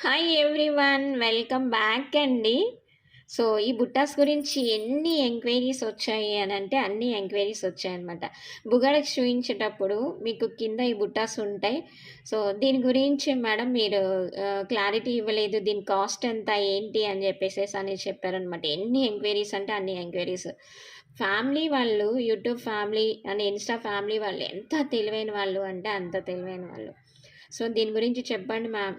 Hi everyone, welcome back అండి. So, ఈ బుట్టాస్ గురించి ఎన్ని ఎంక్వైరీస్ వచ్చాయి అనంటే, అన్ని ఎంక్వైరీస్ వచ్చాయన్నమాట. బుగాడికి చూయించేటప్పుడు మీకు కింద ఈ బుట్టాస్ ఉంటాయి. సో, దీని గురించి మేడం మీరు క్లారిటీ ఇవ్వలేదు. దీని కాస్ట్ ఎంత, ఏంటి అని చెప్పేసేసని చెప్పారనమాట. ఎన్ని ఎంక్వైరీస్ అంటే అన్ని ఎంక్వైరీస్. ఫ్యామిలీ వాళ్ళు, YouTube family and Insta family వాళ్ళు ఎంత తెలివైన వాళ్ళు అంటే అంత తెలివైన వాళ్ళు. సో, దీని గురించి చెప్పండి మ్యామ్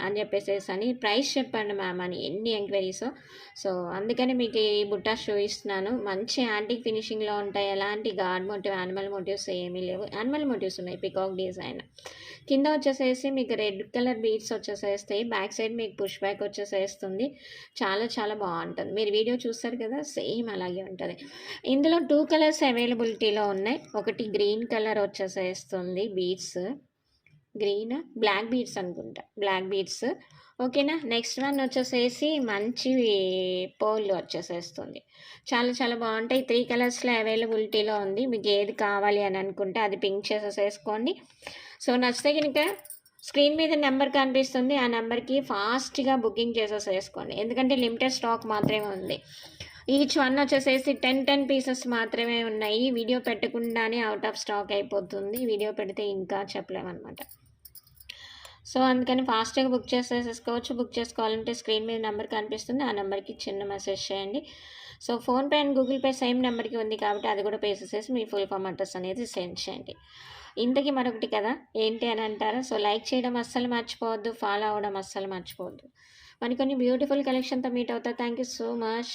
అని చెప్పేసేసని ప్రైస్ చెప్పండి మ్యామ్ అని ఎన్ని ఎంక్వైరీసో. సో, అందుకని మీకు ఈ బుట్టాస్ చూపిస్తున్నాను. మంచి యాంటిక్ ఫినిషింగ్‌లో ఉంటాయి. ఎలాంటి గాడ్ మోటివ్, యానిమల్ మోటివ్స్ ఏమీ లేవు. యానిమల్ మోటివ్స్ ఉన్నాయి. Peacock design. కింద వచ్చేసేసి మీకు రెడ్ కలర్ బీడ్స్ వచ్చేసేస్తాయి. బ్యాక్ సైడ్ మీకు పుష్ బ్యాక్ వచ్చేసేస్తుంది. చాలా చాలా బావుంటుంది. మీరు వీడియో చూస్తారు కదా! సేమ్ అలాగే ఉంటది. ఇందులో 2 కలర్స్ అవైలబిలిటీలో ఉన్నాయి. ఒకటి గ్రీన్ కలర్ వచ్చేసేస్తుంది బీడ్స్. గ్రీన్, బ్లాక్ బీడ్స్ అనుకుంటా. Black beads. ఓకేనా. నెక్స్ట్ వన్ వచ్చేసేసి మంచి పర్ల్ వచ్చేసేస్తుంది. చాలా చాలా బాగుంటాయి. 3 కలర్స్లో అవైలబిలిటీలో ఉంది. మీకు ఏది కావాలి అని అనుకుంటే అది పింక్ చేసేసుకోండి. సో, నచ్చితే కనుక స్క్రీన్ మీద నెంబర్ కనిపిస్తుంది. ఆ నెంబర్కి ఫాస్ట్గా బుకింగ్ చేసేసుకోండి. ఎందుకంటే లిమిటెడ్ స్టాక్ మాత్రమే ఉంది. ఈచ్ వన్ వచ్చేసేసి 10 పీసెస్ మాత్రమే ఉన్నాయి. వీడియో పెట్టకుండానే అవుట్ ఆఫ్ స్టాక్ అయిపోతుంది. వీడియో పెడితే ఇంకా చెప్పలేమన్నమాట. సో, అందుకని ఫాస్ట్‌గా బుక్ చేసేసుకోవచ్చు. బుక్ చేసుకోవాలంటే స్క్రీన్ మీద నెంబర్ కనిపిస్తుంది. ఆ నెంబర్‌కి చిన్న మెసేజ్ చేయండి. So, PhonePe and Google pay same నెంబర్‌కి ఉంది కాబట్టి అది కూడా పే చేసేసి మీ ఫుల్ ఫామ్ అడ్రస్ అనేది సెండ్ చేయండి. ఇంతకీ మరొకటి కదా! ఏంటి అని అంటారా? సో, లైక్ చేయడం అస్సలు మర్చిపోవద్దు. ఫాలో అవ్వడం అస్సలు మర్చిపోవద్దు. మరికొన్ని బ్యూటిఫుల్ కలెక్షన్‌తో మీట్ అవుతా. Thank you so much.